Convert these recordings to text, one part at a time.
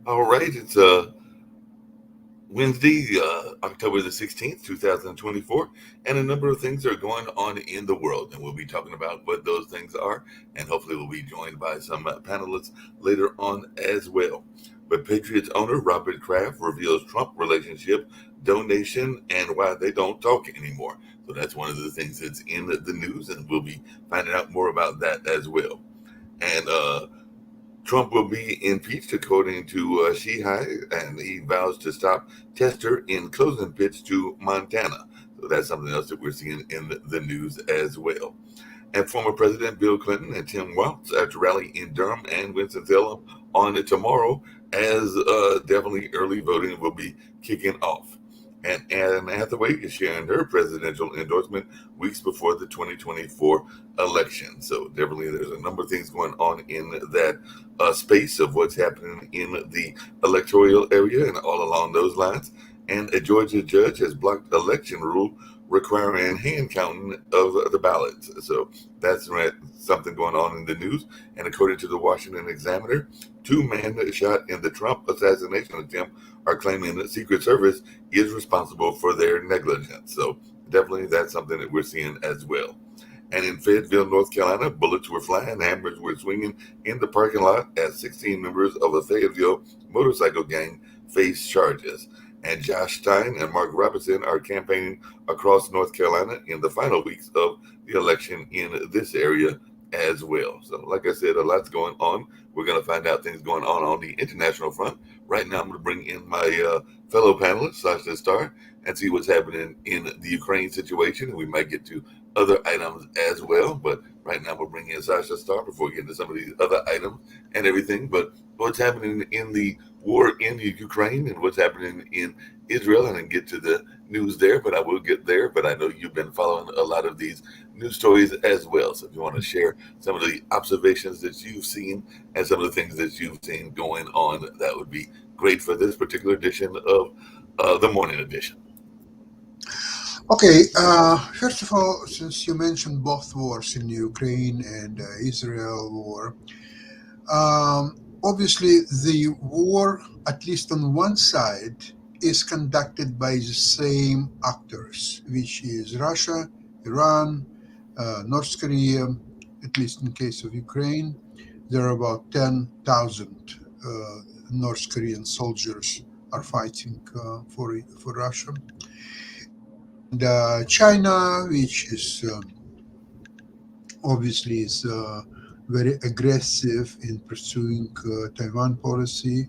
All right, it's Wednesday, October the 16th, 2024, and a number of things are going on in the world, and we'll be talking about what those things are, and hopefully we'll be joined by some panelists later on as well. But Patriots owner Robert Kraft reveals Trump relationship, donation, and why they don't talk anymore. So that's one of the things that's in the news, and we'll be finding out more about that as well. And Trump will be impeached, according to Sheehy, and he vows to stop Tester in closing pitch to Montana. So that's something else that we're seeing in the news as well. And former President Bill Clinton and Tim Walz at a rally in Durham and Winston-Salem on tomorrow, as definitely early voting will be kicking off. And Anne Hathaway is sharing her presidential endorsement weeks before the 2024 election. So definitely there's a number of things going on in that space of what's happening in the electoral area and all along those lines. And a Georgia judge has blocked election rule requiring hand counting of the ballots. So that's something going on in the news. And according to the Washington Examiner, two men shot in the Trump assassination attempt are claiming that Secret Service is responsible for their negligence. So definitely that's something that we're seeing as well. And in Fayetteville, North Carolina, bullets were flying, hammers were swinging in the parking lot as 16 members of a Fayetteville motorcycle gang face charges. And Josh Stein and Mark Robinson are campaigning across North Carolina in the final weeks of the election in this area as well. So, like I said, a lot's going on. We're going to find out things going on the international front. Right now, I'm going to bring in my fellow panelist, Sasha Starr, and see what's happening in the Ukraine situation. And we might get to other items as well. But right now, we'll bring in Sasha Starr before we get into some of these other items and everything. But what's happening in the war in Ukraine and what's happening in Israel, and then get to the news there, but I will get there. But I know you've been following a lot of these news stories as well. So if you want to share some of the observations that you've seen and some of the things that you've seen going on, that would be great for this particular edition of the morning edition. Okay, first of all, since you mentioned both wars in Ukraine and Israel war, obviously the war, at least on one side, is conducted by the same actors, which is Russia, Iran, North Korea. At least in case of Ukraine, there are about 10,000 North Korean soldiers are fighting for Russia. And China, which is obviously is very aggressive in pursuing Taiwan policy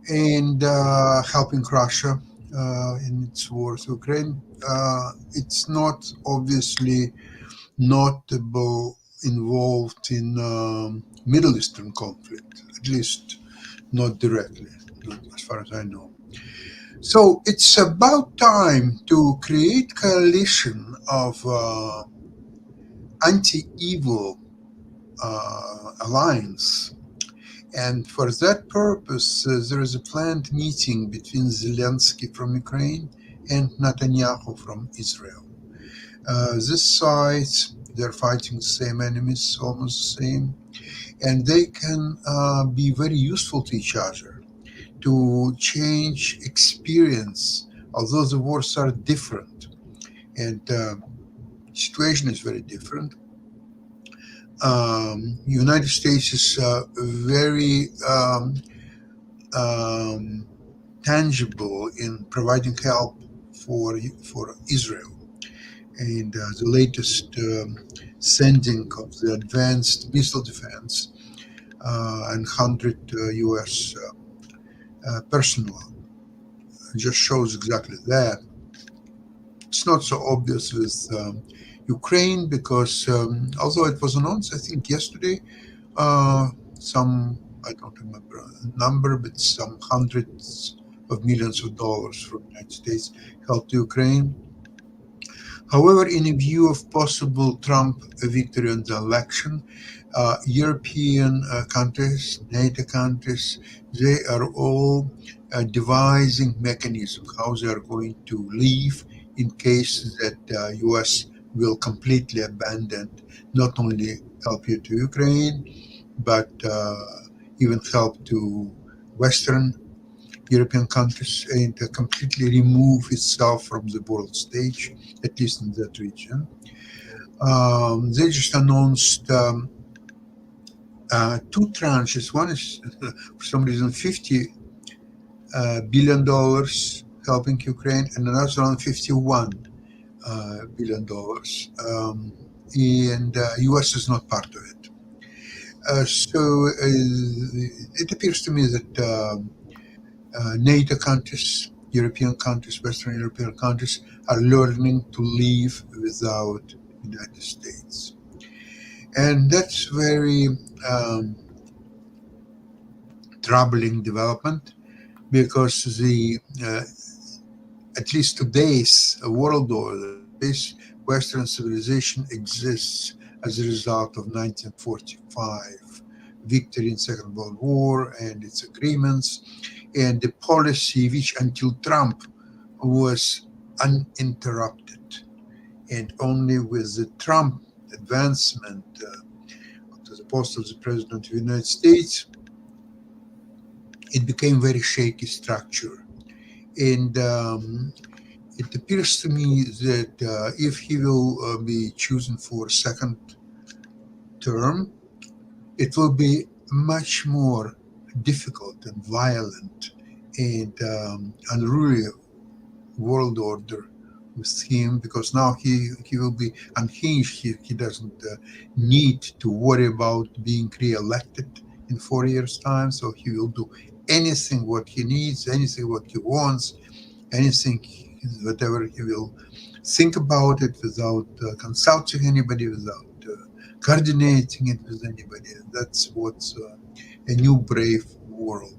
and helping Russia in its war with Ukraine. It's not obviously notable involved in Middle Eastern conflict, at least not directly, not as far as I know. So it's about time to create coalition of anti-evil alliance. And for that purpose, there is a planned meeting between Zelensky from Ukraine and Netanyahu from Israel. This sides, they're fighting the same enemies, almost the same, and they can be very useful to each other to change experience, although the wars are different and situation is very different. United States is very um, tangible in providing help for Israel, and the latest sending of the advanced missile defense and 100 U.S. Personnel just shows exactly that. It's not so obvious with Ukraine because although it was announced, I think yesterday, some, I don't remember the number, but some hundreds of millions of dollars from the United States helped Ukraine. However, in view of possible Trump victory in the election, European countries, NATO countries, they are all devising mechanisms how they are going to leave in case that U.S. will completely abandon not only help you to Ukraine, but even help to Western European countries and completely remove itself from the world stage, at least in that region. They just announced two tranches. One is, for some reason, $50 billion helping Ukraine, and another one $51 billion. And US is not part of it. It appears to me that NATO countries, European countries, Western European countries are learning to live without United States. And that's very troubling development because at least today's world order, this Western civilization exists as a result of 1945 victory in Second World War and its agreements, and the policy which until Trump was uninterrupted. And only with the Trump advancement to the post of the President of the United States, it became very shaky structure. And it appears to me that if he will be chosen for a second term, it will be much more difficult and violent and unruly world order with him, because now he will be unhinged. He doesn't need to worry about being re-elected in 4 years' time, so he will do anything what he needs, anything what he wants, anything, whatever he will think about it without consulting anybody, without coordinating it with anybody. That's what's a new brave world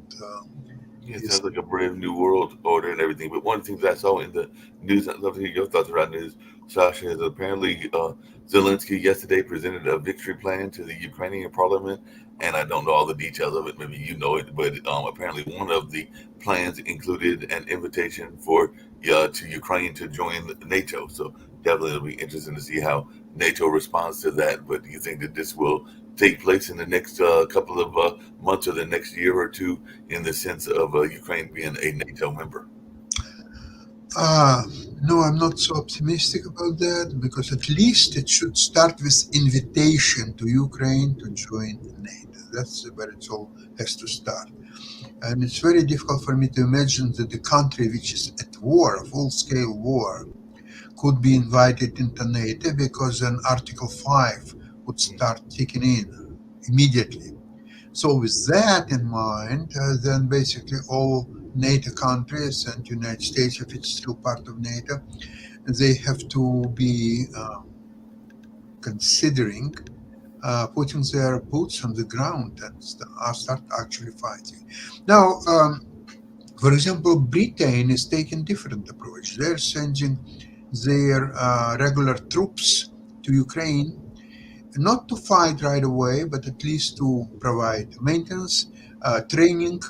It is. sounds like a brave new world order and everything. But one of the things I saw in the news, I'd love to hear your thoughts around news, Sasha, is apparently Zelensky yesterday presented a victory plan to the Ukrainian parliament. And I don't know all the details of it. Maybe you know it, but apparently one of the plans included an invitation for to Ukraine to join NATO. So definitely it'll be interesting to see how NATO responds to that. But do you think that this will take place in the next couple of months or the next year or two, in the sense of Ukraine being a NATO member? Uh, no, I'm not so optimistic about that, because at least it should start with invitation to Ukraine to join NATO. That's where it all has to start. And it's very difficult for me to imagine that the country which is at war, full-scale war, could be invited into NATO, because then Article 5 would start kicking in immediately. So with that in mind, then basically all NATO countries and United States, if it's still part of NATO, they have to be considering putting their boots on the ground and start actually fighting. Now, for example, Britain is taking different approach. They're sending their regular troops to Ukraine, not to fight right away, but at least to provide maintenance, training,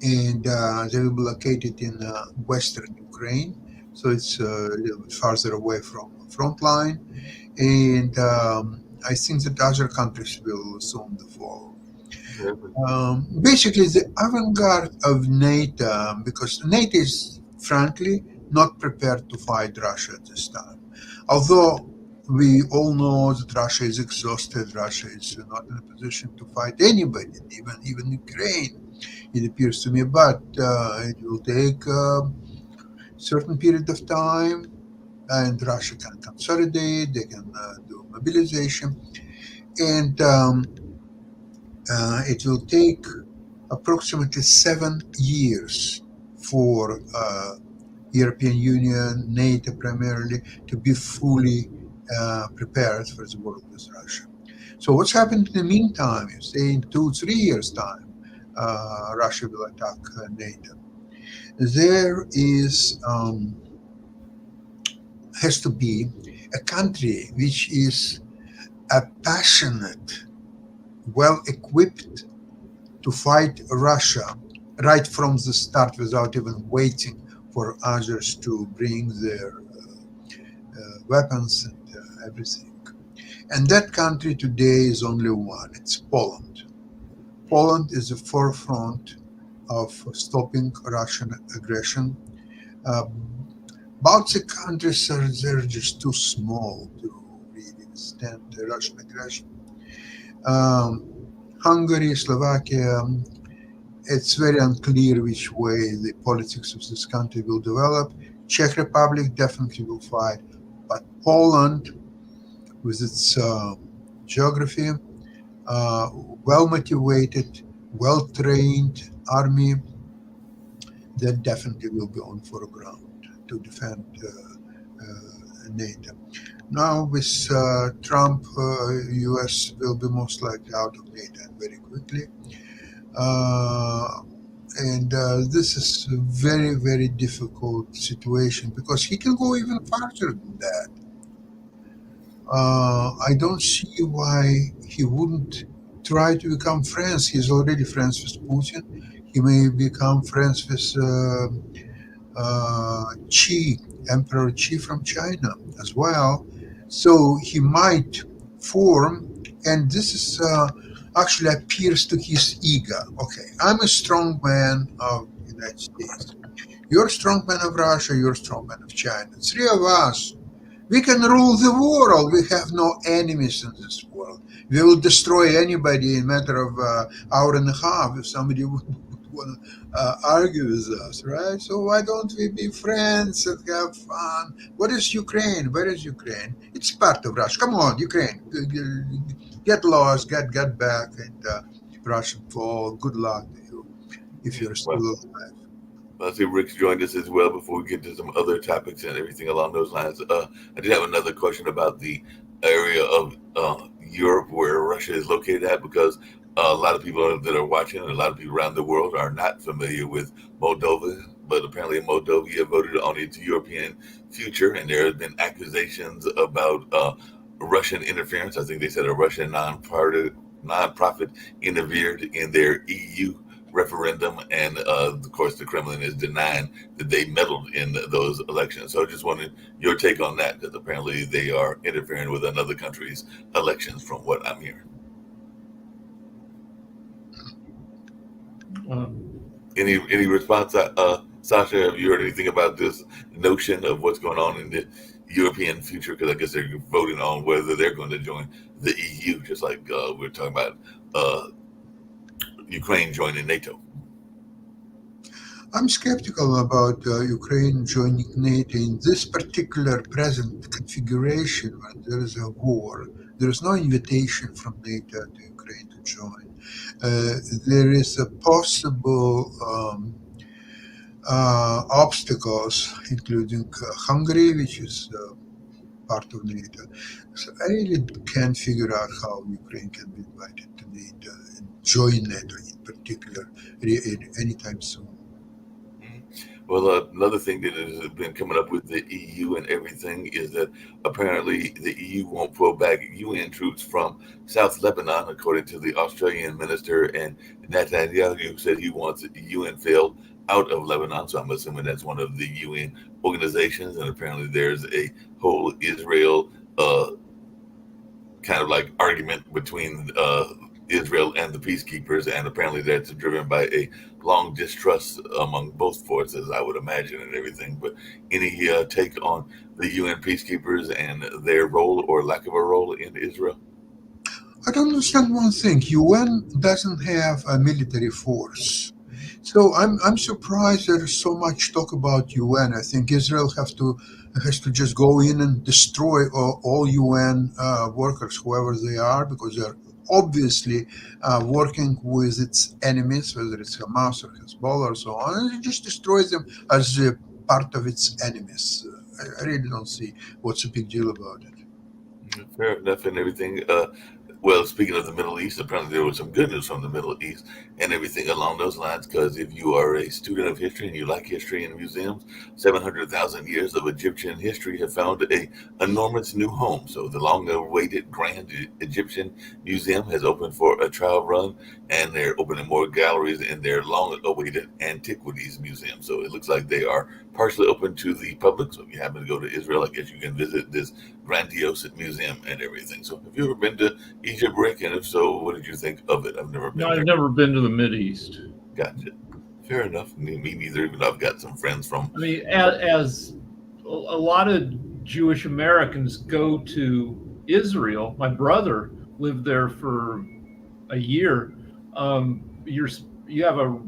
and they will be located in western Ukraine, so it's a little bit farther away from front line. And I think that other countries will soon follow. Basically, the avant-garde of NATO, because NATO is frankly not prepared to fight Russia at this time. Although we all know that Russia is exhausted, Russia is not in a position to fight anybody, even Ukraine, it appears to me. But it will take a certain period of time, and Russia can consolidate, they can do mobilization, and it will take approximately 7 years for European Union, NATO primarily, to be fully prepared for the war with Russia. So what's happened in the meantime? You say in 2-3 years' time, Russia will attack NATO. There has to be a country which is a passionate, well-equipped to fight Russia right from the start, without even waiting for others to bring their weapons and everything. And that country today is only one. It's Poland. Poland is the forefront of stopping Russian aggression. Uh, Baltic countries are they're just too small to really withstand the Russian aggression. Um, Hungary, Slovakia, it's very unclear which way the politics of this country will develop. Czech Republic definitely will fight, but Poland, with its geography, uh, well motivated, well trained army, that definitely will be on foreground to defend NATO. Now, with Trump, US will be most likely out of NATO very quickly. Uh, and this is a very, very difficult situation because he can go even farther than that. I don't see why he wouldn't try to become friends. He's already friends with Putin. He may become friends with Qi, Emperor Qi from China as well. So he might form, and this is actually appears to his ego. Okay, I'm a strong man of the United States. You're a strong man of Russia. You're a strong man of China. Three of us. We can rule the world. We have no enemies in this world. We will destroy anybody in a matter of hour and a half if somebody would want to argue with us, right? So why don't we be friends and have fun? What is Ukraine? Where is Ukraine? It's part of Russia. Come on, Ukraine, get lost, get back, and Russian fall. Good luck to you if you're still Well, alive. I see Rick's joined us as well before we get to some other topics and everything along those lines. I did have another question about the area of Europe where Russia is located at because a lot of people that are watching and a lot of people around the world are not familiar with Moldova, but apparently Moldova voted on its European future, and there have been accusations about Russian interference. I think they said a Russian nonprofit interfered in their EU referendum, and of course, the Kremlin is denying that they meddled in those elections. So I just wanted your take on that, because apparently they are interfering with another country's elections, from what I'm hearing. Um, Any response, Sasha? Have you heard anything about this notion of what's going on in the European future? Because I guess they're voting on whether they're going to join the EU, just like we're talking about uh, Ukraine joining NATO. I'm skeptical about Ukraine joining NATO in this particular present configuration when there is a war. There is no invitation from NATO to Ukraine to join. There is a possible obstacles, including Hungary, which is part of NATO. So I really can't figure out how Ukraine can be invited to NATO and join NATO in particular anytime soon. Well, another thing that has been coming up with the EU and everything is that apparently the EU won't pull back UN troops from South Lebanon, according to the Australian minister. And Netanyahu said he wants the UN failed out of Lebanon. So I'm assuming that's one of the UN organizations. And apparently there's a whole Israel kind of like argument between Israel and the peacekeepers, and apparently that's driven by a long distrust among both forces, I would imagine, and everything. But any take on the UN peacekeepers and their role or lack of a role in Israel? I don't understand one thing. UN doesn't have a military force. So I'm surprised there is so much talk about UN. I think Israel has to just go in and destroy all UN workers, whoever they are, because they're obviously working with its enemies, whether it's Hamas or Hezbollah or so on, and it just destroys them as a part of its enemies. I really don't see what's the big deal about it. Fair enough and everything. Well, speaking of the Middle East, apparently there was some good news from the Middle East and everything along those lines. Because if you are a student of history and you like history and museums, 700,000 years of Egyptian history have found a enormous new home. So the long-awaited Grand Egyptian Museum has opened for a trial run, and they're opening more galleries in their long-awaited Antiquities Museum. So it looks like they are partially open to the public. So if you happen to go to Israel, I guess you can visit this grandiose museum and everything. So have you ever been to Egypt, Rick? And if so, what did you think of it? I've never no, been I've there. never been to the Mideast. Gotcha. Fair enough. Me neither. But I've got some friends from. I mean, as a lot of Jewish Americans go to Israel, my brother lived there for a year. You're you have a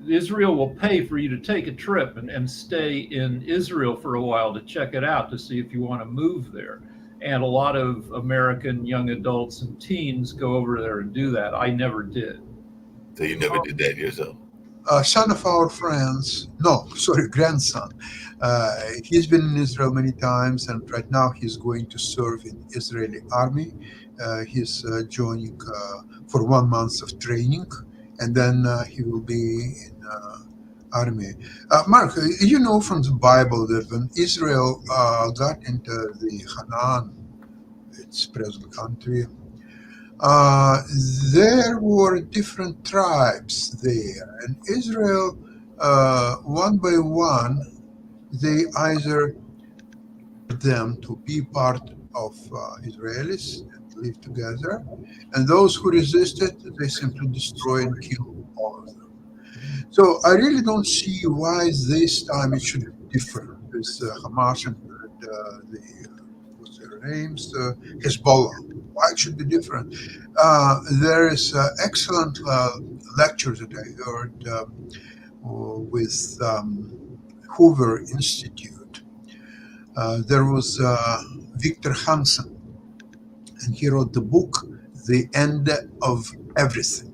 Israel will pay for you to take a trip and stay in Israel for a while to check it out to see if you want to move there. And a lot of American young adults and teens go over there and do that. I never did. So you never did that yourself. Son of our friends, no, sorry, grandson. He's been in Israel many times, and right now he's going to serve in Israeli army. He's joining for 1 month of training, and then he will be in army. Mark, you know from the Bible that when Israel got into the Hanan, its present country, there were different tribes there, and Israel, one by one, they either them to be part of Israelis and live together, and those who resisted, they simply destroy and kill all of them. So I really don't see why this time it should be different with Hamas and the what's their names, Hezbollah. Why it should be different? There is excellent lecture that I heard with Hoover Institute. There was Victor Hansen, and he wrote the book The End of Everything.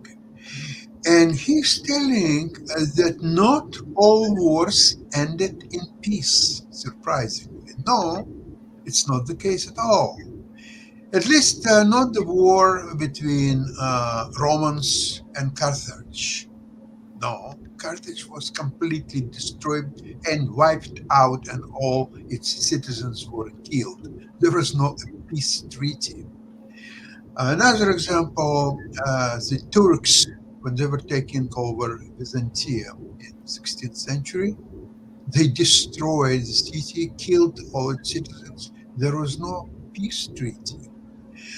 And he's telling that not all wars ended in peace, surprisingly. No, it's not the case at all. At least not the war between Romans and Carthage. No, Carthage was completely destroyed and wiped out, and all its citizens were killed. There was no peace treaty. Another example, the Turks, when they were taking over Byzantium in the 16th century, they destroyed the city, killed all its citizens. There was no peace treaty.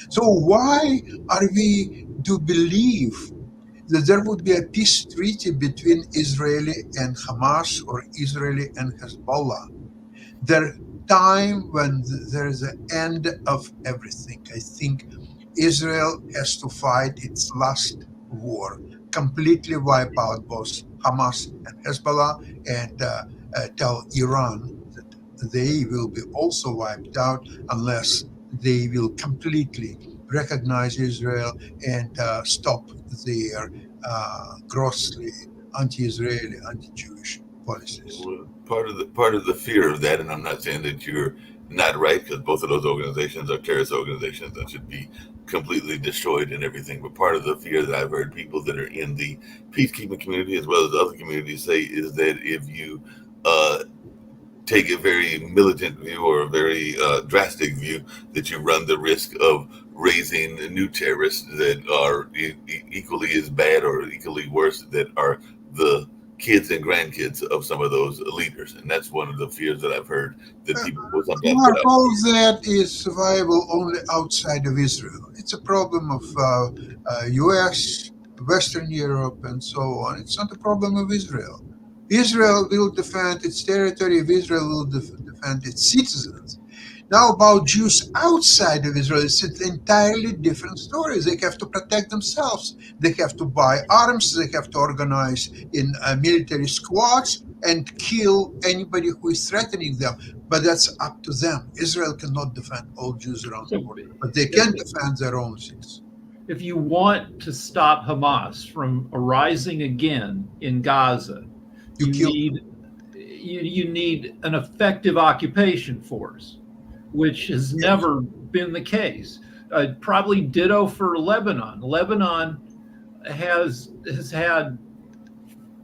So why are we to believe that there would be a peace treaty between Israeli and Hamas or Israeli and Hezbollah? The time when there is an end of everything. I think Israel has to fight its last war, completely wipe out both Hamas and Hezbollah, and tell Iran that they will be also wiped out unless they will completely recognize Israel and stop their grossly anti-Israeli, anti-Jewish policies. Well, part of the fear of that, and I'm not saying that you're not right, because both of those organizations are terrorist organizations and should be completely destroyed and everything. But part of the fear that I've heard people that are in the peacekeeping community as well as other communities say is that if you take a very militant view or a very drastic view, that you run the risk of raising new terrorists that are equally as bad or equally worse, that are the kids and grandkids of some of those leaders. And that's one of the fears that I've heard that people will sometimes Mark, put out. all that is viable only outside of Israel. It's a problem of U.S., Western Europe, and so on. It's not a problem of Israel. Israel will defend its territory. Israel will defend its citizens. Now, about Jews outside of Israel, it's an entirely different story. They have to protect themselves. They have to buy arms. They have to organize in military squads and kill anybody who is threatening them. But that's up to them. Israel cannot defend all Jews around the world, but they can defend their own citizens. If you want to stop Hamas from arising again in Gaza, you need an effective occupation force, which has never been the case. Probably ditto for Lebanon. Lebanon has had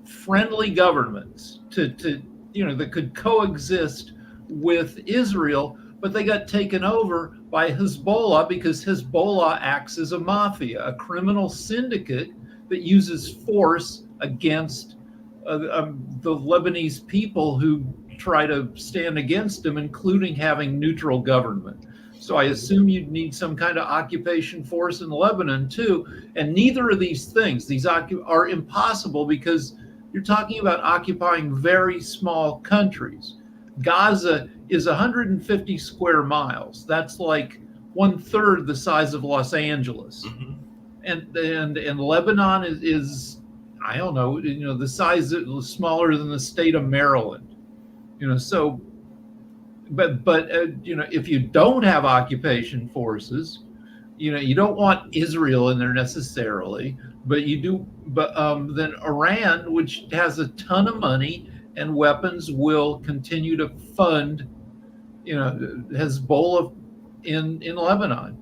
friendly governments that could coexist with Israel, but they got taken over by Hezbollah because Hezbollah acts as a mafia, a criminal syndicate that uses force against the Lebanese people who try to stand against them, including having neutral government. So I assume you'd need some kind of occupation force in Lebanon too. And neither of these things, are impossible because you're talking about occupying very small countries. Gaza is 150 square miles. That's like 1/3 the size of Los Angeles. Mhm. And Lebanon is I don't know, the size smaller than the state of Maryland. So but if you don't have occupation forces, you don't want Israel in there necessarily, but you do. But then Iran, which has a ton of money and weapons, will continue to fund, Hezbollah in Lebanon.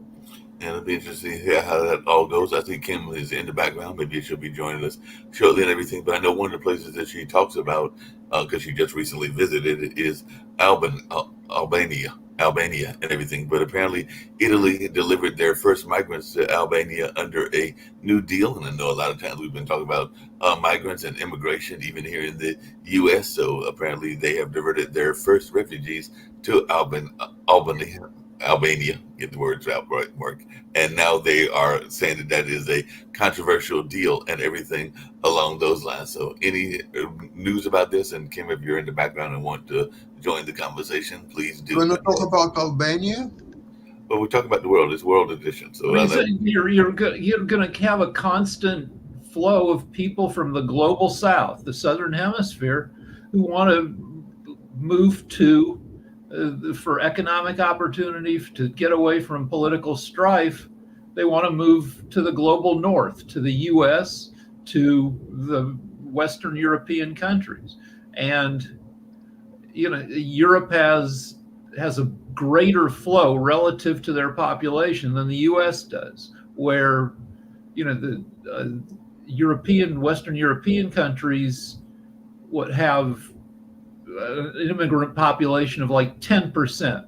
And it'll be interesting to hear how that all goes. I think Kim is in the background. Maybe she'll be joining us shortly and everything. But I know one of the places that she talks about, because she just recently visited, is Albania and everything. But apparently, Italy delivered their first migrants to Albania under a new deal. And I know a lot of times we've been talking about migrants and immigration, even here in the U.S. So apparently, they have diverted their first refugees to Albania, get the words out right, Mark. And now they are saying that is a controversial deal and everything along those lines. So, any news about this? And Kim, if you're in the background and want to join the conversation, please do. You want to talk about Albania? But we're talking about the world. It's World Edition. So you're going to have a constant flow of people from the global south, the southern hemisphere, who want to move to for economic opportunity, to get away from political strife. They want to move to the global north, to the U.S., to the Western European countries. And, Europe has a greater flow relative to their population than the U.S. does, where, the Western European countries would have an immigrant population of like 10%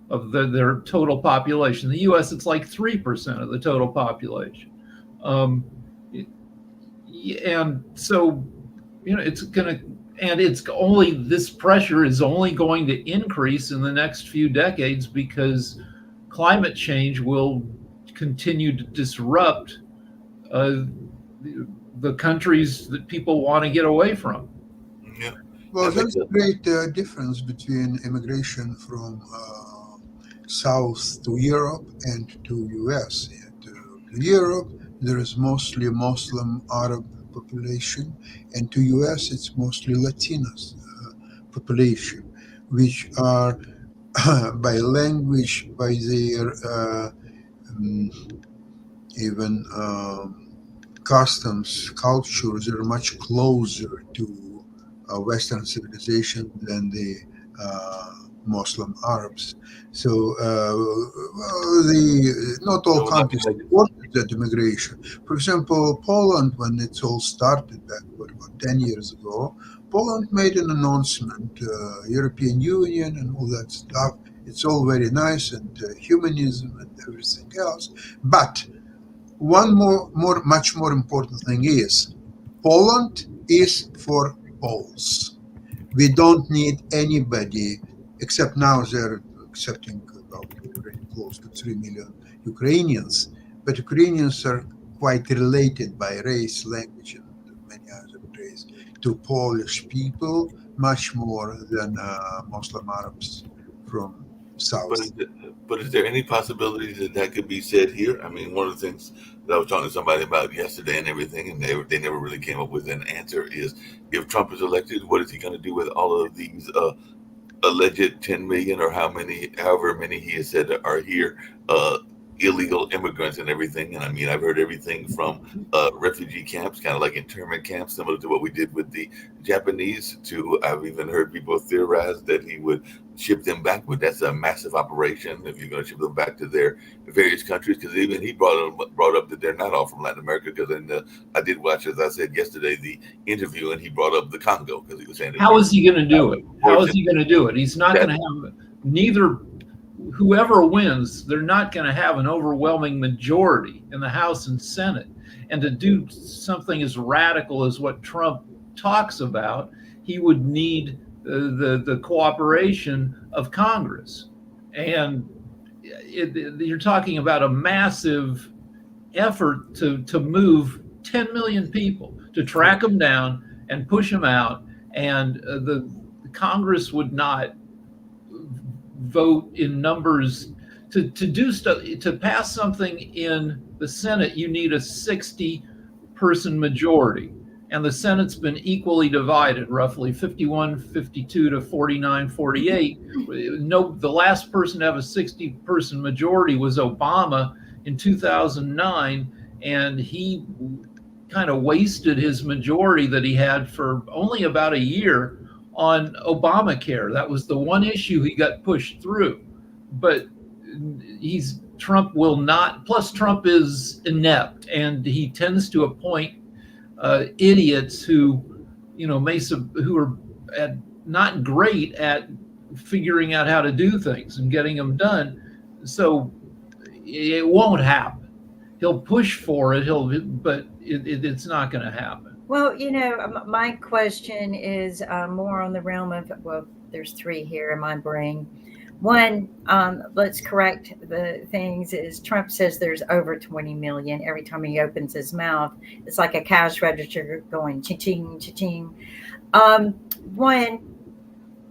of their total population. The U.S., it's like 3% of the total population. And so, this pressure is only going to increase in the next few decades because climate change will continue to disrupt the countries that people want to get away from. Yeah. Well, there's a great difference between immigration from south to Europe and to U.S. To Europe, there is mostly Muslim Arab population, and to U.S. it's mostly Latinos population, which are by language, by their even customs, cultures, they're much closer to Western civilization than the Muslim Arabs. So not all countries supported that immigration. For example, Poland, when it all started back about 10 years ago, Poland made an announcement, European Union and all that stuff. It's all very nice and humanism and everything else. But one much more important thing is Poland is for Poles. We don't need anybody, except now they're accepting about close to 3 million Ukrainians. But Ukrainians are quite related by race, language, and many other ways to Polish people, much more than Muslim Arabs from south. But is there any possibility that could be said here? I mean, one of the things that I was talking to somebody about yesterday and everything, and they never really came up with an answer, is if Trump is elected, what is he going to do with all of these alleged 10 million or however many he has said are here, illegal immigrants and everything? And I mean, I've heard everything from refugee camps, kind of like internment camps, similar to what we did with the Japanese, to I've even heard people theorize that he would ship them back, but that's a massive operation if you're going to ship them back to their various countries, because even he brought up that they're not all from Latin America, because I did watch, as I said yesterday, the interview, and he brought up the Congo, because he was saying how is he going to do it? How is he going to do it? He's not going to have neither. Whoever wins, they're not going to have an overwhelming majority in the House and Senate. And to do something as radical as what Trump talks about, he would need the cooperation of Congress. And you're talking about a massive effort to move 10 million people, to track them down and push them out. And the Congress would not vote in numbers to do stuff. To pass something in the Senate, you need a 60-person majority. And the Senate's been equally divided, roughly 51-52 to 49-48. No, the last person to have a 60-person majority was Obama in 2009, and he kind of wasted his majority that he had for only about a year on Obamacare. That was the one issue he got pushed through. But Trump will not. Plus, Trump is inept, and he tends to appoint idiots who are not great at figuring out how to do things and getting them done. So it won't happen. He'll push for it. But it's not going to happen. Well, my question is more on the realm of, well, there's three here in my brain. One, let's correct the things, is Trump says there's over 20 million. Every time he opens his mouth, it's like a cash register going cha-ching, cha-ching. One,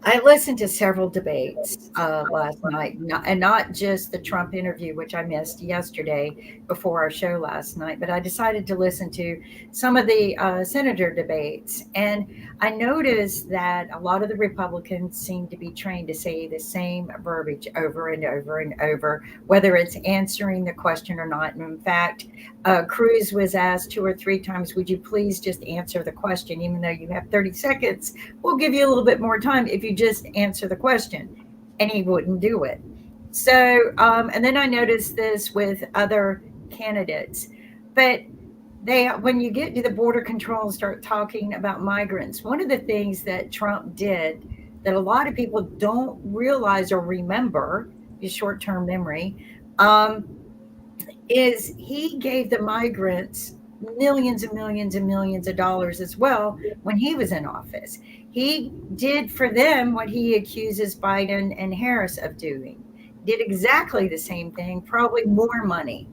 I listened to several debates last night, and not just the Trump interview, which I missed yesterday before our show last night, but I decided to listen to some of the senator debates. And I noticed that a lot of the Republicans seem to be trained to say the same verbiage over and over and over, whether it's answering the question or not. And in fact, Cruz was asked 2 or 3 times, would you please just answer the question? Even though you have 30 seconds, we'll give you a little bit more time if you just answer the question. And he wouldn't do it. So, and then I noticed this with other candidates, but when you get to the border control and start talking about migrants, one of the things that Trump did that a lot of people don't realize or remember, his short-term memory, is he gave the migrants millions and millions and millions of dollars as well when he was in office. He did for them what he accuses Biden and Harris of doing. Did exactly the same thing, probably more money.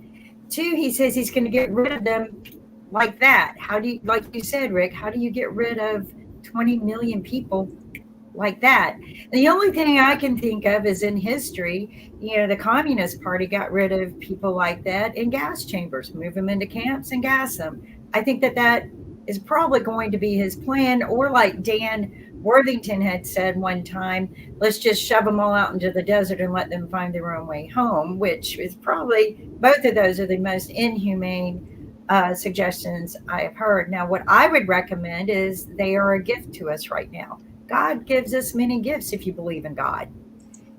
2, he says he's going to get rid of them like that. How do you, like you said, Rick, how do you get rid of 20 million people like that? And the only thing I can think of is in history, the Communist Party got rid of people like that in gas chambers, move them into camps and gas them. I think that is probably going to be his plan, or like Dan Worthington had said one time, let's just shove them all out into the desert and let them find their own way home, which is probably, both of those are the most inhumane suggestions I have heard. Now, what I would recommend is they are a gift to us right now. God gives us many gifts if you believe in God.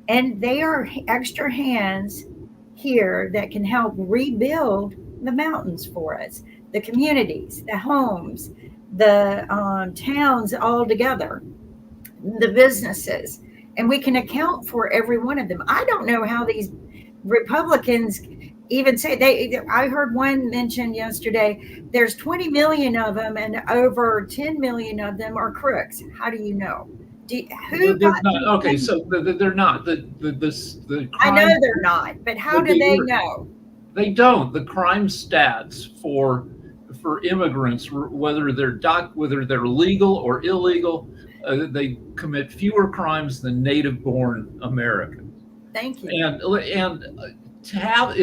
And they are extra hands here that can help rebuild the mountains for us, the communities, the homes, the towns all together, the businesses. And we can account for every one of them. I don't know how these Republicans even say, I heard one mention yesterday, there's 20 million of them and over 10 million of them are crooks. How do you know? Okay, so they're not. The I know they're not, but how do they know? They don't. The crime stats for immigrants, whether they're legal or illegal, they commit fewer crimes than native-born Americans. Thank you. And to have,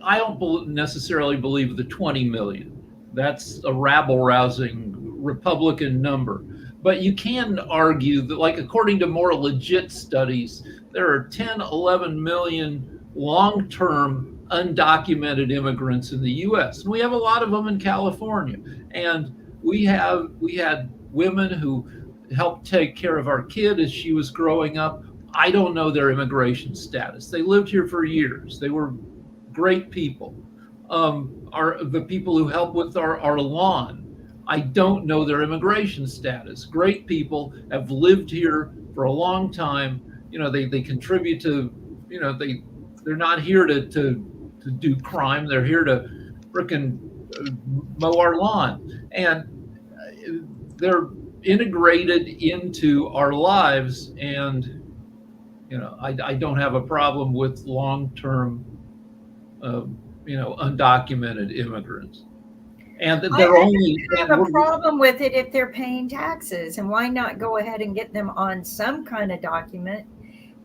I don't necessarily believe the 20 million. That's a rabble-rousing Republican number. But you can argue that, like, according to more legit studies, there are 10, 11 million long-term undocumented immigrants in the U.S. And we have a lot of them in California. And we had women who helped take care of our kid as she was growing up. I don't know their immigration status. They lived here for years. They were great people. The people who help with our lawn, I don't know their immigration status. Great people have lived here for a long time. They contribute to, they're not here to do crime. They're here to frickin' mow our lawn. And they're integrated into our lives. And I don't have a problem with long-term, undocumented immigrants. And they're only have a problem with it if they're paying taxes. And why not go ahead and get them on some kind of document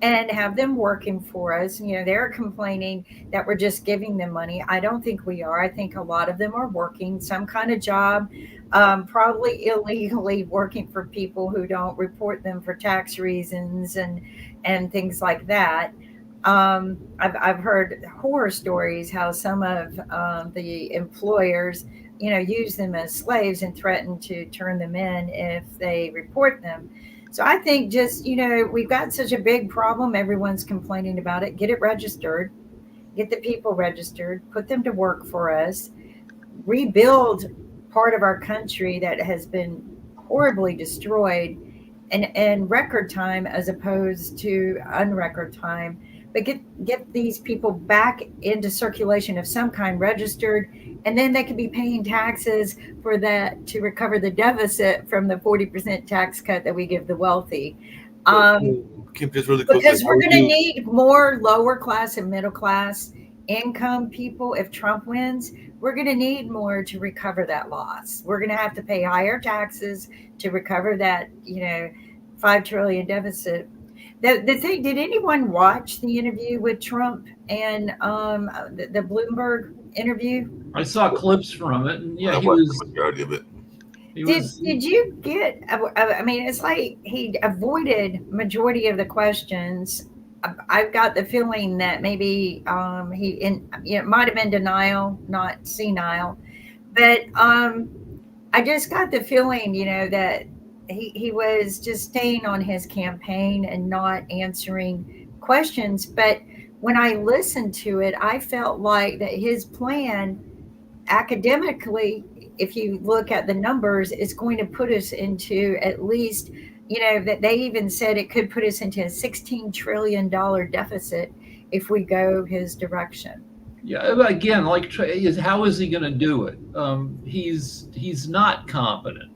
and have them working for us? They're complaining that we're just giving them money. I don't think we are. I think a lot of them are working some kind of job, probably illegally working for people who don't report them for tax reasons and things like that. I've heard horror stories how some of the employers, use them as slaves and threaten to turn them in if they report them. So I think just, we've got such a big problem. Everyone's complaining about it. Get it registered, get the people registered, put them to work for us, rebuild part of our country that has been horribly destroyed in record time as opposed to unrecord time. But get these people back into circulation of some kind, registered, and then they could be paying taxes for that to recover the deficit from the 40% tax cut that we give the wealthy. Kim, just really quickly, because we're going to need more lower class and middle class income people. If Trump wins, we're going to need more to recover that loss. We're going to have to pay higher taxes to recover that, $5 trillion deficit. The thing, did anyone watch the interview with Trump and the Bloomberg interview? I saw clips from it, and I watched the majority of it. Did you get? I mean, it's like he avoided majority of the questions. I've got the feeling that maybe it might have been denial, not senile, but I just got the feeling, that he was just staying on his campaign and not answering questions. But when I listened to it, I felt like that his plan academically, if you look at the numbers, is going to put us into at least, that they even said it could put us into a $16 trillion deficit if we go his direction. Yeah, again, how is he going to do it? He's not competent.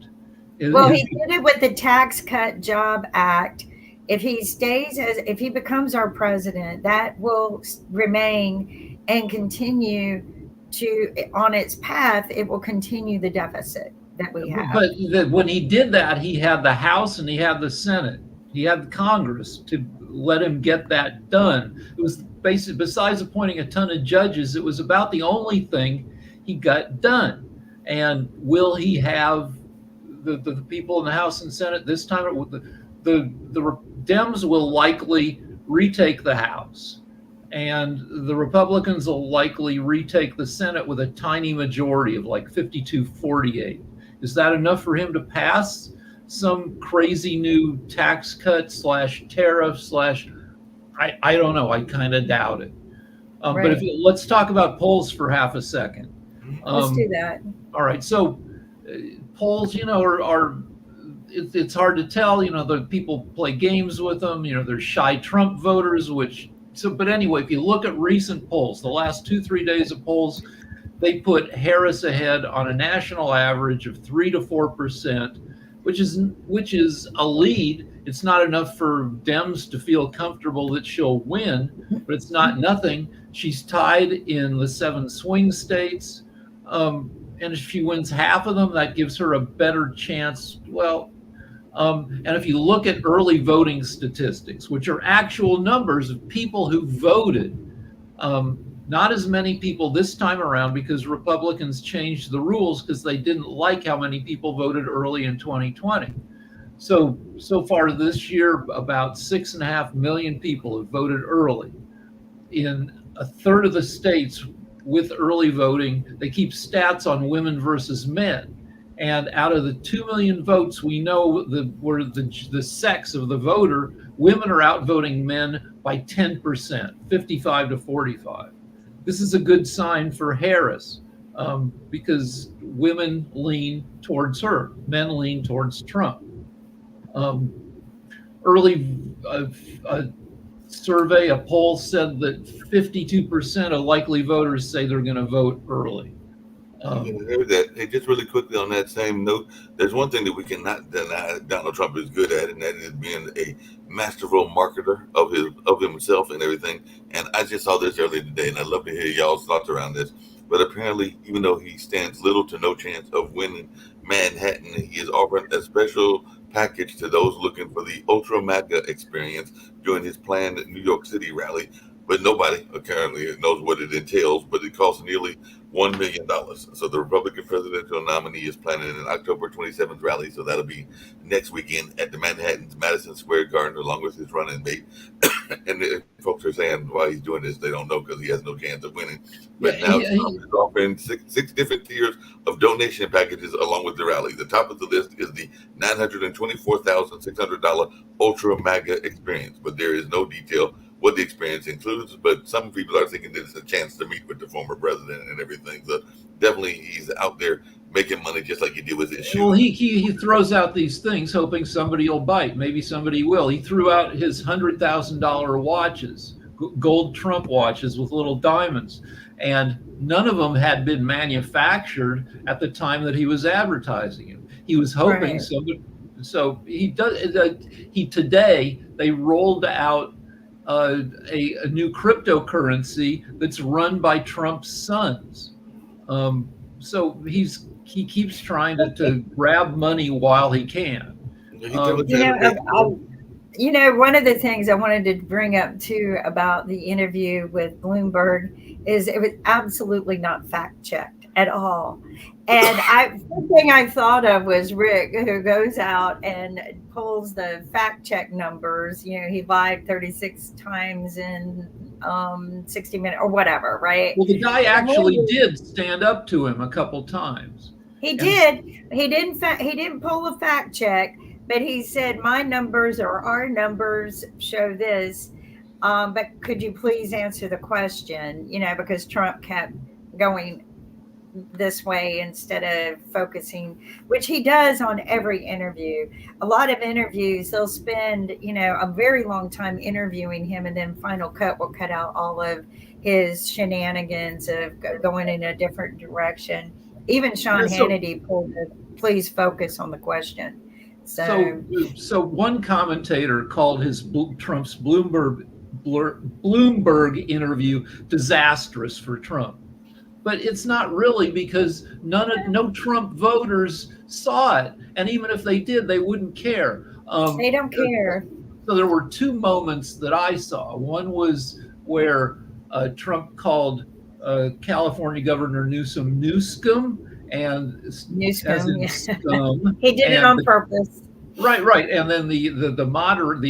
Well, he did it with the Tax Cut Job Act. If he becomes our president, that will remain and continue on its path. It will continue the deficit that we have. But when he did that, he had the House and he had the Senate. He had Congress to let him get that done. It was basically, besides appointing a ton of judges, it was about the only thing he got done. And will he have the people in the House and Senate this time? The Dems will likely retake the House, and the Republicans will likely retake the Senate with a tiny majority of like 52-48. Is that enough for him to pass some crazy new tax cut / tariff / I don't know. I kind of doubt it. Right. But let's talk about polls for half a second. Let's do that. All right. So polls, are it's hard to tell. The people play games with them. There's shy Trump voters, but anyway, if you look at recent polls, the last 2-3 days of polls, they put Harris ahead on a national average of 3 to 4%, which is a lead. It's not enough for Dems to feel comfortable that she'll win, but it's not nothing. She's tied in the 7 swing states. And if she wins half of them, that gives her a better chance. And if you look at early voting statistics, which are actual numbers of people who voted, not as many people this time around because Republicans changed the rules because they didn't like how many people voted early in 2020. So far this year, about 6.5 million people have voted early. In a third of the states with early voting, they keep stats on women versus men. And out of the 2 million votes, we know the sex of the voter, women are outvoting men by 10%, 55 to 45. This is a good sign for Harris because women lean towards her, men lean towards Trump. Early survey, a poll said that 52% of likely voters say they're going to vote early. Hey, just really quickly on that same note, there's one thing that we cannot deny Donald Trump is good at, and that is being a masterful marketer of himself and everything. And I just saw this earlier today, and I'd love to hear y'all's thoughts around this. But apparently, even though he stands little to no chance of winning Manhattan, he is offering a special package to those looking for the Ultra MAGA experience during his planned New York City rally. But nobody apparently knows what it entails, but it costs nearly $1 million. So the Republican presidential nominee is planning an October 27th rally. So that'll be next weekend at the Manhattan's Madison Square Garden, along with his running mate. And the folks are saying why he's doing this, they don't know, because he has no chance of winning. But now Trump is offering six different tiers of donation packages along with the rally. The top of the list is the $924,600 Ultra MAGA experience, but there is no detail what the experience includes. But some people are thinking that it's a chance to meet with the former president and everything. So definitely he's out there making money just like he did with his shoes. Well, he throws out these things hoping somebody will bite. Maybe somebody will. He threw out his $100,000 watches, gold Trump watches with little diamonds, and none of them had been manufactured at the time that he was advertising it. He was hoping somebody. So he does. Today they rolled out a new cryptocurrency that's run by Trump's sons. So he keeps trying to grab money while he can. One of the things I wanted to bring up too about the interview with Bloomberg is it was absolutely not fact checked at all. And one thing I thought of was Rick, who goes out and pulls the fact check numbers. He lied 36 times in 60 minutes or whatever, right? Well, the guy actually did stand up to him a couple times. He did. He didn't pull a fact check, but he said, my numbers or our numbers show this. But could you please answer the question? Because Trump kept going this way instead of focusing, which he does on every interview. A lot of interviews, they'll spend, a very long time interviewing him, and then Final Cut will cut out all of his shenanigans of going in a different direction. Even Sean Hannity pulled the please focus on the question. So one commentator called Trump's Bloomberg interview disastrous for Trump. But it's not really, because no Trump voters saw it. And even if they did, they wouldn't care. They don't care. So there were two moments that I saw. One was where Trump called California Governor Newsom Newscomb, and Newscomb, he did it on purpose. Right. And then the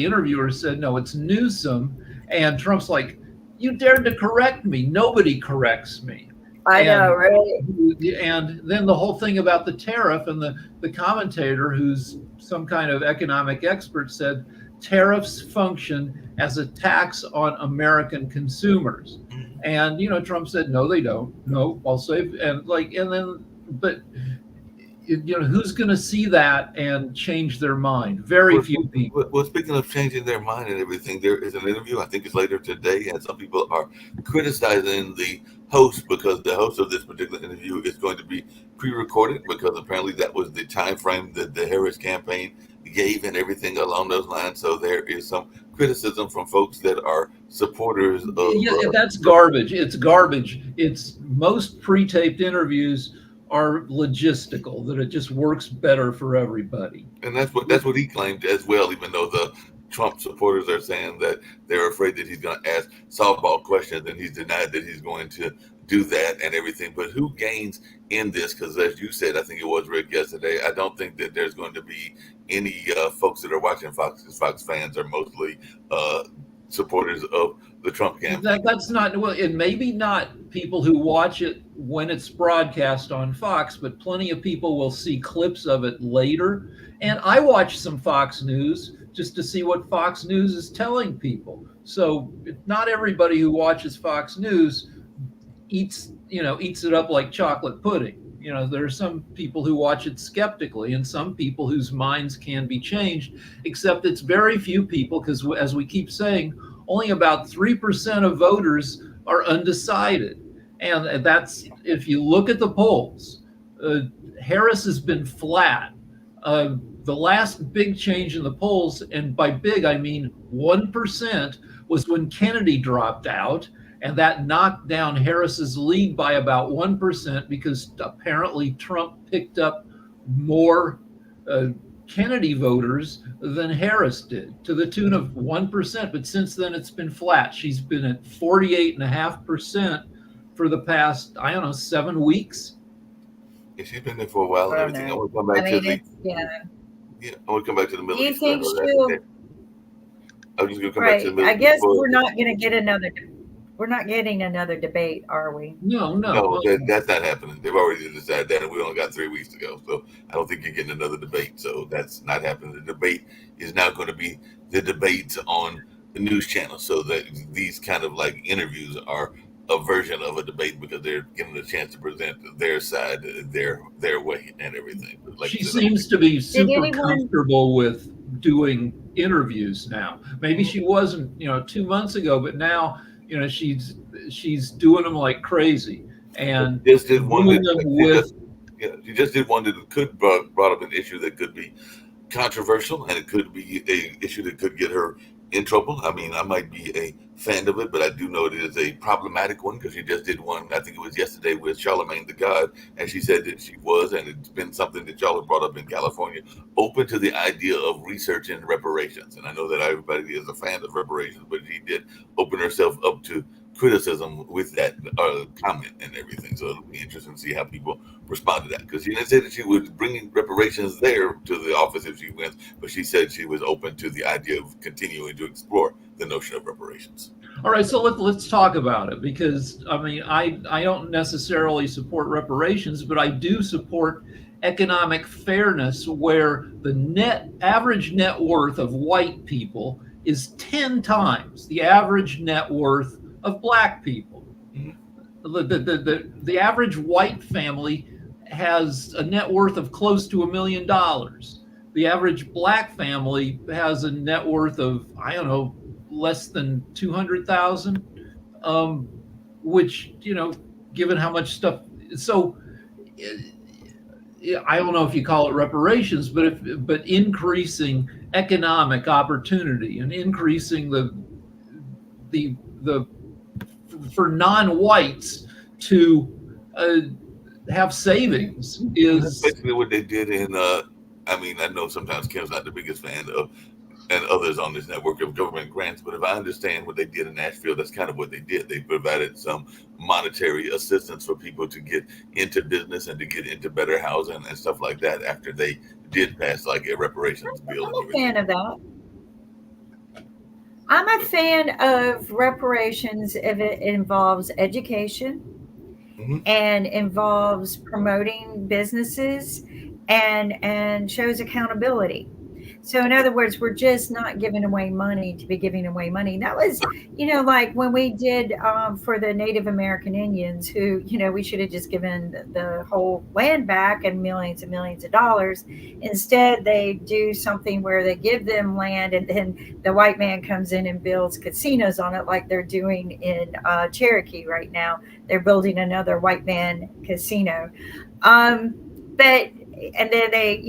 interviewer said, no, it's Newsom. And Trump's like, you dared to correct me. Nobody corrects me. I know, right? And then the whole thing about the tariff, and the commentator, who's some kind of economic expert, said tariffs function as a tax on American consumers. And Trump said, no, they don't. No, I'll save. But who's going to see that and change their mind? Very few people. Well, speaking of changing their mind and everything, there is an interview, I think it's later today, and some people are criticizing the host, because the host of this particular interview is going to be pre-recorded, because apparently that was the time frame that the Harris campaign gave and everything along those lines. So there is some criticism from folks that are supporters of that's garbage. It's garbage. It's most pre-taped interviews are logistical, that it just works better for everybody. And that's what he claimed as well, even though the Trump supporters are saying that they're afraid that he's going to ask softball questions, and he's denied that he's going to do that and everything. But who gains in this? Because as you said, I think it was Rick yesterday, I don't think that there's going to be any folks that are watching Fox, because Fox fans are mostly supporters of the Trump campaign. That's not, well, it may be not people who watch it when it's broadcast on Fox, but plenty of people will see clips of it later. And I watch some Fox News just to see what Fox News is telling people. So not everybody who watches Fox News eats it up like chocolate pudding. There are some people who watch it skeptically, and some people whose minds can be changed, except it's very few people, because as we keep saying, only about 3% of voters are undecided. And that's, if you look at the polls, Harris has been flat the last big change in the polls, and by big I mean 1%, was when Kennedy dropped out, and that knocked down Harris's lead by about 1% because apparently Trump picked up more Kennedy voters than Harris did, to the tune of 1%. But since then, it's been flat. She's been at 48.5% for the past, I don't know, 7 weeks. Yeah, she's been there for a while and everything. I want to come back to the I want to come back to the Middle East. Do you think she'll? I'm just going to come back to the Middle East. I guess we're not going to get another. We're not getting another debate, are we? No. That's not happening. They've already decided that, and we only got 3 weeks to go. So I don't think you're getting another debate. So that's not happening. The debate is now going to be the debates on the news channel. So that these kind of like interviews are a version of a debate because they're given a chance to present their side, their way, and everything. Like she seems to be super comfortable with doing interviews now. Maybe she wasn't, 2 months ago, but now, she's doing them like crazy. And she just did one that could brought up an issue that could be controversial, and it could be a issue that could get her in trouble. I mean, I might be a fan of it, but I do know it is a problematic one because she just did one, I think it was yesterday, with Charlemagne the God, and she said that she was, and it's been something that y'all have brought up in California, open to the idea of researching reparations. And I know that everybody is a fan of reparations, but she did open herself up to criticism with that comment and everything. So it'll be interesting to see how people respond to that, because she didn't say that she was bringing reparations there to the office if she wins, but she said she was open to the idea of continuing to explore the notion of reparations. All right, so let's talk about it, because I mean, I don't necessarily support reparations, but I do support economic fairness, where the average net worth of white people is 10 times the average net worth of Black people. The average white family has a net worth of close to $1 million. The average Black family has a net worth of, I don't know, less than 200,000, which, given how much stuff. So I don't know if you call it reparations, but increasing economic opportunity and increasing the for non-whites to have savings is basically what they did in I mean, I know sometimes Kim's not the biggest fan of, and others on this network, of government grants, but if I understand what they did in Nashville, that's kind of what they did. They provided some monetary assistance for people to get into business and to get into better housing and stuff like that after they did pass like a reparations bill. I'm a fan of that. I'm a fan of reparations if it involves education and involves promoting businesses and shows accountability. So in other words, we're just not giving away money to be giving away money. That was, like when we did for the Native American Indians who, we should have just given the whole land back and millions of dollars. Instead, they do something where they give them land and then the white man comes in and builds casinos on it, like they're doing in Cherokee right now. They're building another white man casino. And then they,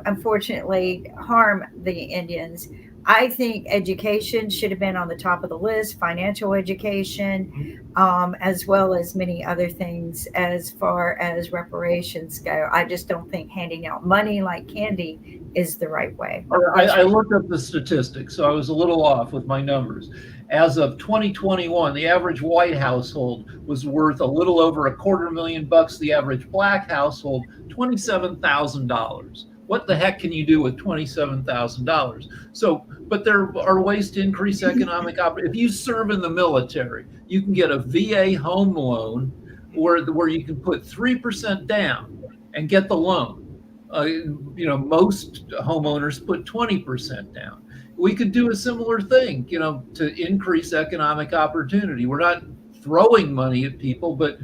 unfortunately harm the Indians. I think education should have been on the top of the list, financial education, as well as many other things as far as reparations go. I just don't think handing out money like candy is the right way. I looked up the statistics, so I was a little off with my numbers. As of 2021, the average white household was worth a little over $250,000. The average Black household, $27,000. What the heck can you do with $27,000? So, but there are ways to increase economic opportunity. If you serve in the military, you can get a VA home loan where you can put 3% down and get the loan. Most homeowners put 20% down. We could do a similar thing, to increase economic opportunity. We're not throwing money at people, but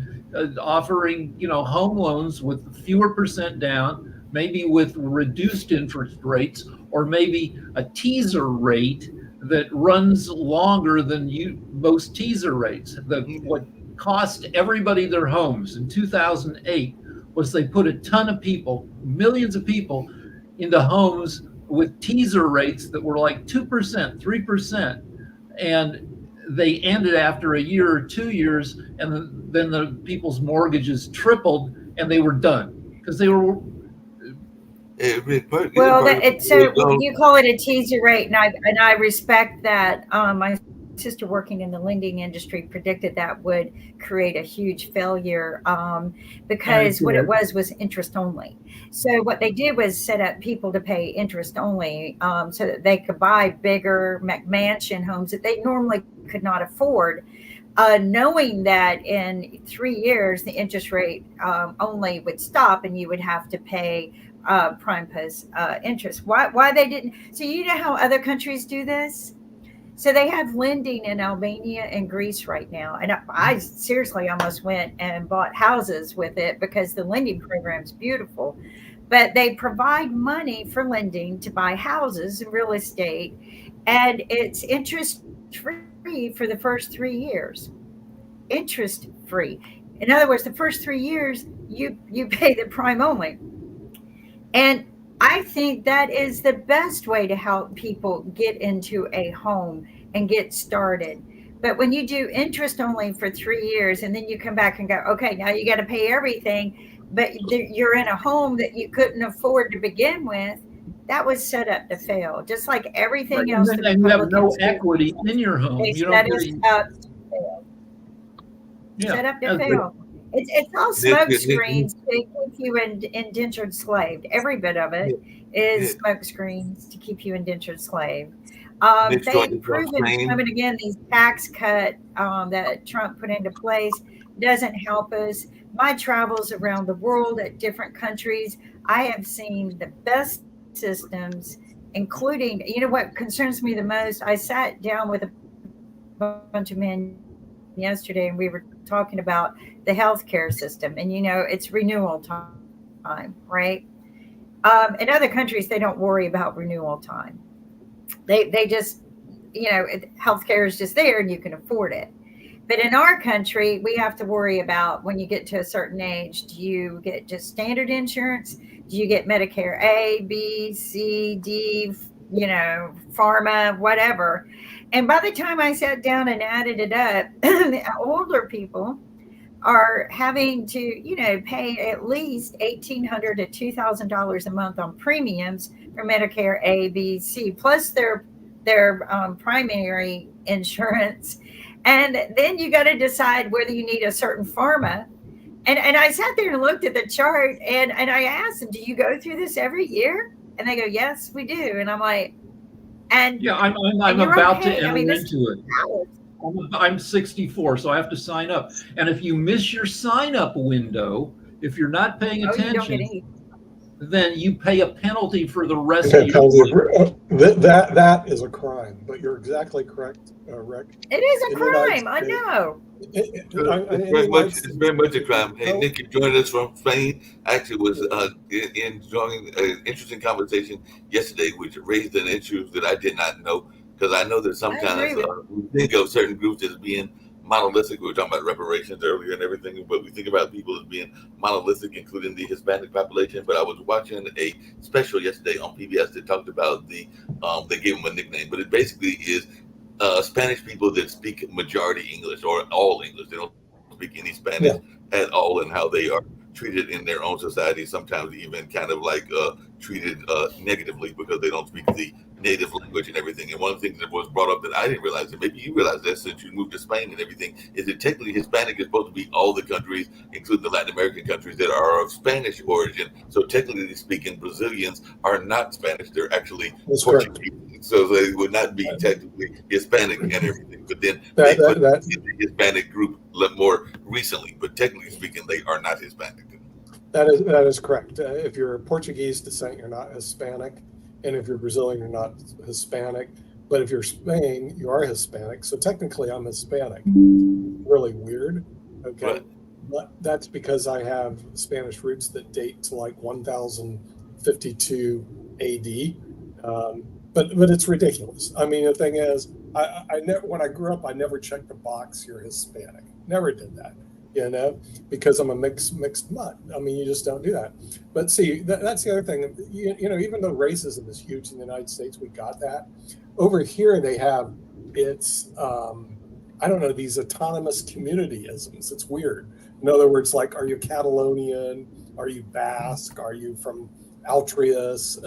offering, home loans with fewer percent down, maybe with reduced interest rates, or maybe a teaser rate that runs longer than most teaser rates. What cost everybody their homes in 2008 was they put a ton of people, millions of people, into homes with teaser rates that were like 2%, 3%. And they ended after a year or 2 years, and then the people's mortgages tripled, and they were done because they were. Well, so you call it a teaser rate, and I respect that. My sister working in the lending industry predicted that would create a huge failure because what it was interest only. So what they did was set up people to pay interest only so that they could buy bigger McMansion homes that they normally could not afford. Knowing that in 3 years the interest rate only would stop and you would have to pay prime plus interest. Why they didn't? So you know how other countries do this? So they have lending in Albania and Greece right now, and I seriously almost went and bought houses with it because the lending program is beautiful. But they provide money for lending to buy houses and real estate, and it's interest free for the first 3 years. Interest free. In other words, the first 3 years you pay the prime only. And I think that is the best way to help people get into a home and get started. But when you do interest only for 3 years and then you come back and go, okay, now you got to pay everything, but you're in a home that you couldn't afford to begin with, that was set up to fail. Just like everything else. And you have no equity in your home. You set up to fail. Yeah, set up to fail. It's all smoke screens to keep you indentured slave. Every bit of it is smoke screens to keep you indentured slave. They've proven time and again these tax cut that Trump put into place doesn't help us. My travels around the world at different countries, I have seen the best systems, including, you know what concerns me the most? I sat down with a bunch of men yesterday and we were talking about the healthcare system, and it's renewal time, right? In other countries they don't worry about renewal time. They just, healthcare is just there and you can afford it. But in our country we have to worry about when you get to a certain age, do you get just standard insurance? Do you get Medicare A, B, C, D, pharma, whatever? And by the time I sat down and added it up, the older people are having to, pay at least $1,800 to $2,000 a month on premiums for Medicare A, B, C, plus their primary insurance. And then you got to decide whether you need a certain pharma. And I sat there and looked at the chart and I asked them, do you go through this every year? And they go, yes, we do. And I'm like, and yeah, I'm about to enter into it. I'm 64, so I have to sign up. And if you miss your sign up window, if you're not paying attention, then you pay a penalty for the rest of your life. That is a crime, but you're exactly correct, Rick. It is a crime, I know. It's very much a crime. Hey, Nick, you joined us from Spain. Actually was enjoying an interesting conversation yesterday, which raised an issue that I did not know, because I know that sometimes we think of certain groups as being monolithic. We were talking about reparations earlier and everything, but we think about people as being monolithic, including the Hispanic population. But I was watching a special yesterday on PBS that talked about they gave them a nickname, but it basically is Spanish people that speak majority English or all English. They don't speak any Spanish at all, and how they are treated in their own society, sometimes even kind of like treated negatively because they don't speak the native language and everything. And one of the things that was brought up that I didn't realize, and maybe you realize that since you moved to Spain and everything, is that technically Hispanic is supposed to be all the countries, including the Latin American countries that are of Spanish origin. So technically speaking, Brazilians are not Spanish; they're actually Portuguese. Correct. So they would not be technically Hispanic and everything. But then they put in the Hispanic group more recently. But technically speaking, they are not Hispanic. That is correct. If you're Portuguese descent, you're not Hispanic. And if you're Brazilian, you're not Hispanic. But if you're Spain, you are Hispanic. So technically, I'm Hispanic. Really weird. Okay. Right. But that's because I have Spanish roots that date to like 1052 AD. But it's ridiculous. I mean, the thing is, I never, when I grew up, I never checked the box, you're Hispanic. Never did that. because I'm a mixed mutt. I mean, you just don't do that. But see, that's the other thing. Even though racism is huge in the United States, we got that. Over here, they have I don't know, these autonomous communityisms. It's weird. In other words, like, are you Catalonian? Are you Basque? Are you from Altrius?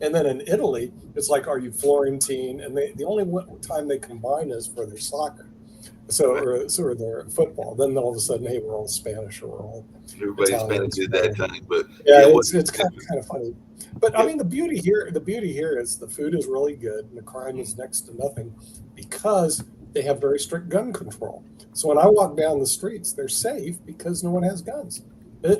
And then in Italy, it's like, are you Florentine? And the only time they combine is for their soccer. Or their football. Then all of a sudden, hey, we're all Spanish, or we're all everybody's Italian, Spanish at that time. But yeah, it's kind of funny. But I mean, the beauty here is the food is really good and the crime is next to nothing because they have very strict gun control. So when I walk down the streets, they're safe because no one has guns.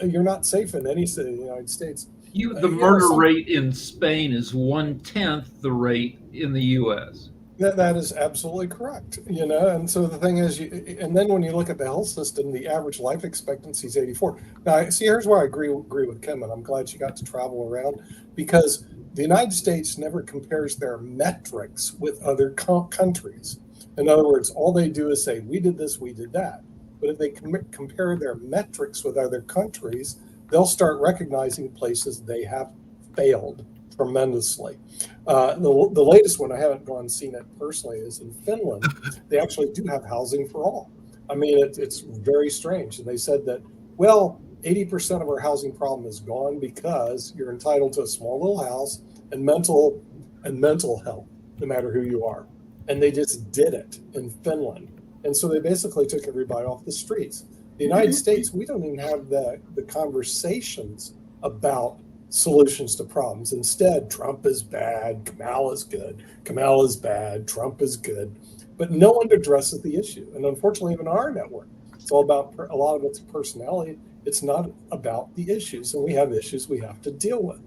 You're not safe in any city in the United States. The murder rate in Spain is 1/10 the rate in the U.S. That is absolutely correct. And so the thing is, and then when you look at the health system, the average life expectancy is 84. Now, see, here's where I agree with Kim, and I'm glad she got to travel around, because the United States never compares their metrics with other countries. In other words, all they do is say, we did this, we did that. But if they compare their metrics with other countries, they'll start recognizing places they have failed tremendously. The latest one, I haven't gone and seen it personally, is in Finland. They actually do have housing for all. I mean, it's very strange. And they said that, well, 80% of our housing problem is gone because you're entitled to a small little house and mental health, no matter who you are. And they just did it in Finland. And so they basically took everybody off the streets. The United States, we don't even have the conversations about solutions to problems. Instead, Trump is bad, Kamala is good, Kamala is bad, Trump is good. But no one addresses the issue. And unfortunately, even our network, it's all about a lot of its personality. It's not about the issues. And we have issues we have to deal with.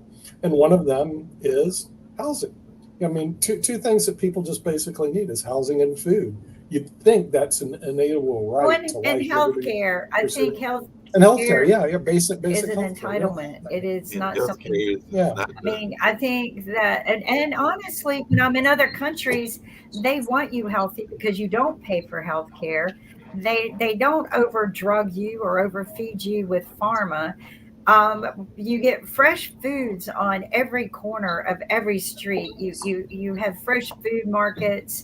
And one of them is housing. I mean, two things that people just basically need is housing and food. You'd think that's an inalienable right to life. And healthcare. I think healthcare, yeah, basic is an healthcare, entitlement. Yeah. It is not something. Yeah. I mean, I think that, and honestly, when I'm in other countries, they want you healthy because you don't pay for healthcare. They don't overdrug you or overfeed you with pharma. You get fresh foods on every corner of every street. You have fresh food markets.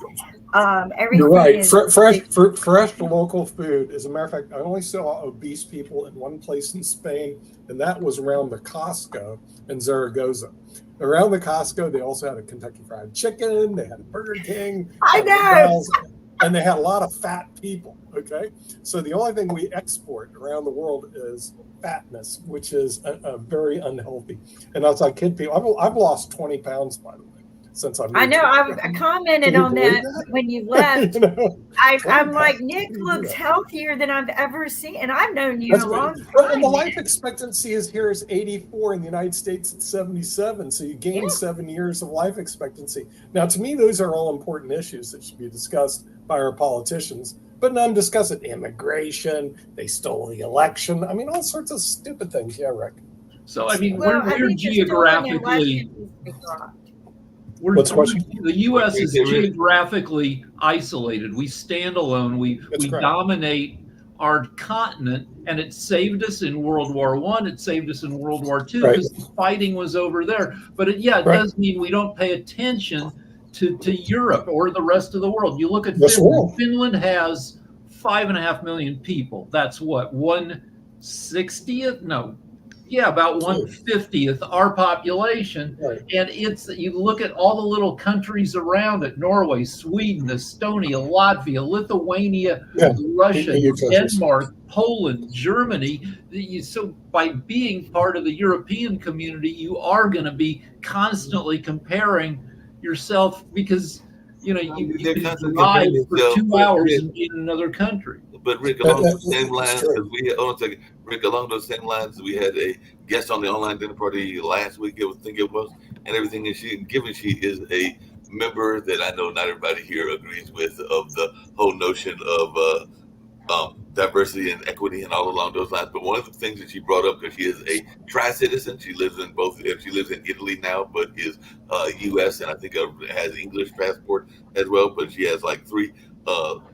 Everything. You're right. Fresh local food. As a matter of fact, I only saw obese people in one place in Spain, and that was around the Costco in Zaragoza. Around the Costco, they also had a Kentucky Fried Chicken. They had a Burger King. I know. And they had a lot of fat people. Okay, so the only thing we export around the world is fatness, which is a very unhealthy. And as I kid people, I've lost 20 pounds, by the way, since I know. I commented on that when you left. I'm like, Nick looks healthier than I've ever seen, and I've known you a long time. And the life expectancy is 84. In the United States, it's 77. So you gain 7 years of life expectancy. Now, to me, those are all important issues that should be discussed by our politicians. But none discussing immigration. They stole the election. I mean, all sorts of stupid things. Yeah, Rick. So, I mean, we're geographically. The U.S. is geographically isolated. We stand alone. We dominate our continent, and it saved us in World War I. It saved us in World War II because the fighting was over there. But it does mean we don't pay attention to Europe or the rest of the world. You look at Finland. Finland has 5.5 million people. That's what, 1/60th? No. Yeah, about 1/50th our population. Right. And you look at all the little countries around it: Norway, Sweden, Estonia, Latvia, Lithuania, Russia, Denmark, Poland, Germany. So by being part of the European community, you are going to be constantly comparing yourself because you can drive for 2 hours and be in another country. But Rick, along those same lines, along those same lines, we had a guest on the online dinner party last week. I think it was, and everything. And she is a member that I know not everybody here agrees with, of the whole notion of diversity and equity and all along those lines. But one of the things that she brought up, because she is a tri-citizen, she lives in Italy now, but is U.S. and I think has English passport as well. But she has like 3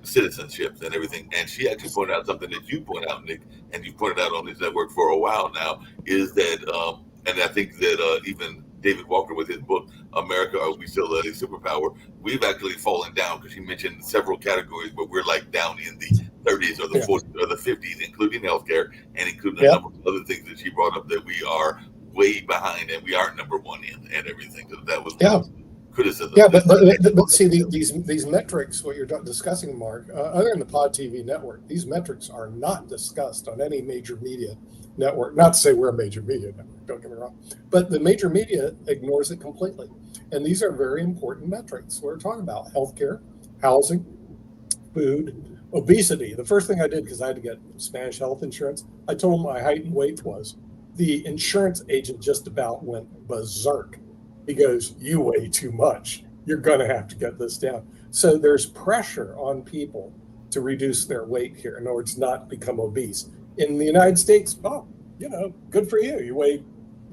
citizenships and everything. And she actually pointed out something that you point out, Nick, and you pointed out on this network for a while now, is that, and I think that even David Walker with his book, America, Are We Still a Superpower? We've actually fallen down because he mentioned several categories, but we're like down in the 30s or the 40s or the 50s, including healthcare and including a number of other things that she brought up that we are way behind and we aren't number one in and everything. So that was criticism. Yeah, but see, these metrics, what you're discussing, Mark, other than the Pod TV network, these metrics are not discussed on any major media network. Not to say we're a major media network, don't get me wrong, but the major media ignores it completely. And these are very important metrics. We're talking about healthcare, housing, food, obesity. The first thing I did, because I had to get Spanish health insurance, I told them my height and weight was. The insurance agent just about went berserk. He goes, "You weigh too much. You're going to have to get this down." So there's pressure on people to reduce their weight here in order to not become obese. In the United States, good for you. You weigh,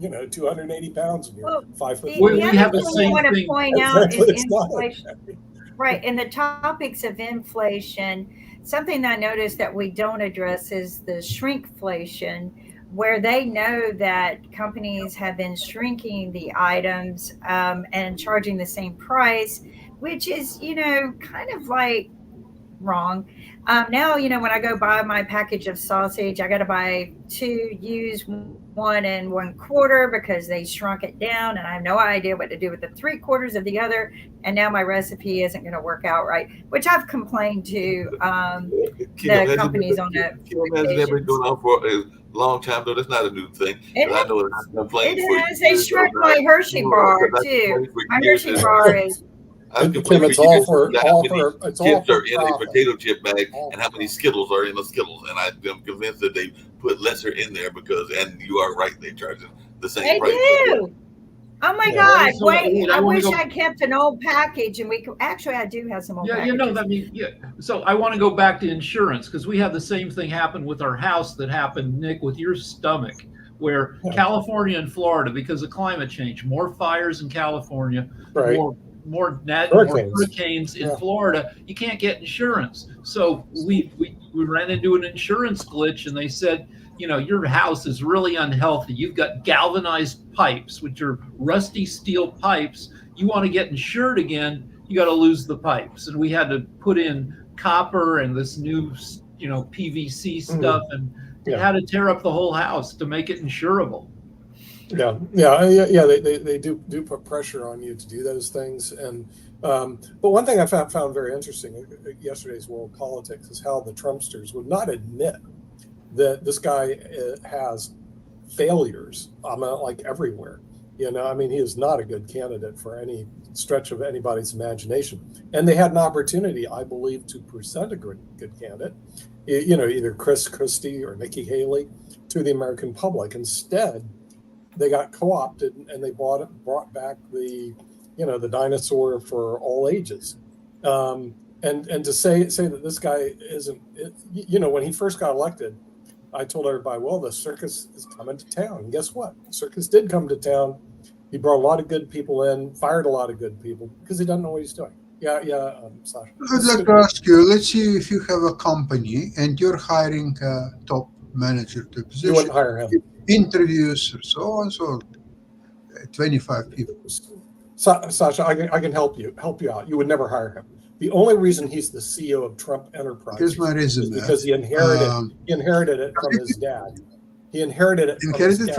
280 pounds and you're 5 foot. We have the same I want to thing. point out is It's not. inflation. Right. And the topics of inflation, something that I noticed that we don't address is the shrinkflation, where they know that companies have been shrinking the items and charging the same price, which is, kind of like wrong. Now, when I go buy my package of sausage, I got to buy 2 used, 1 1/4 because they shrunk it down and I have no idea what to do with the 3/4 of the other. And now my recipe isn't going to work out right, which I've complained to the companies on that. Has been going on for a long time, though. That's not a new thing. I know that I've complained for It is. They shrunk my Hershey bar too. My Hershey bar is. Kim, it's all for chips are in a potato chip bag and how many Skittles are in the Skittles. And I'm convinced that they put lesser in there and you are right, they charge the same price. They do. Oh my God! Wait, I wish I kept an old package, and we could. Actually, I do have some old. Yeah, So I want to go back to insurance because we had the same thing happen with our house that happened, Nick, with your stomach, where California and Florida, because of climate change, more fires in California, right. more hurricanes in Florida. You can't get insurance, so we ran into an insurance glitch, and they said, your house is really unhealthy. You've got galvanized pipes, which are rusty steel pipes. You want to get insured again, you got to lose the pipes. And we had to put in copper and this new, PVC stuff, and had to tear up the whole house to make it insurable. Yeah. They do put pressure on you to do those things. And but one thing I found very interesting in yesterday's World Politics is how the Trumpsters would not admit that this guy has failures, like everywhere. He is not a good candidate for any stretch of anybody's imagination. And they had an opportunity, I believe, to present a good candidate, either Chris Christie or Nikki Haley, to the American public. Instead, they got co-opted and they brought back the dinosaur for all ages. And to say that this guy isn't, when he first got elected, I told everybody, well, the circus is coming to town. And guess what? The circus did come to town. He brought a lot of good people in, fired a lot of good people because he doesn't know what he's doing. Sasha. I'd like to ask you, let's see if you have a company and you're hiring a top manager to a position. You wouldn't hire him. Interviews or so on, so 25 people. Sasha, I can help you out. You would never hire him. The only reason he's the CEO of Trump Enterprises Here's my resume. is because he inherited it from his dad. He inherited it from his dad.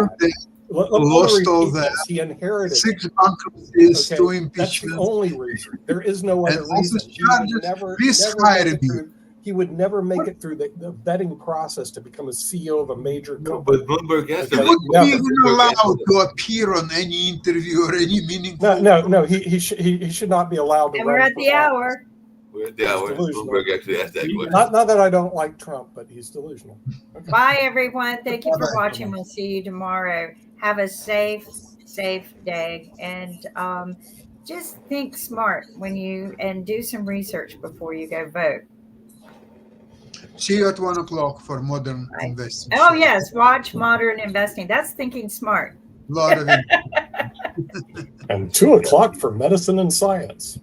Lost all that. He inherited 6 bankruptcies, 2 impeachments. That's the only reason. There is no other reason. He would never make it through the vetting process to become a CEO of a major company. But Bloomberg has He wouldn't be even allowed to appear on any interview or any meaningful. No. He should not be allowed to. And we're at the hour. We're at the hour. Bloomberg actually asked that question. Not that I don't like Trump, but he's delusional. Okay. Bye, everyone. Thank you for watching. We'll see you tomorrow. Have a safe day, and just think smart and do some research before you go vote. See you at 1 o'clock for Modern Investing. Oh yes, watch Modern Investing. That's thinking smart. A lot of it. And 2 o'clock for Medicine and Science.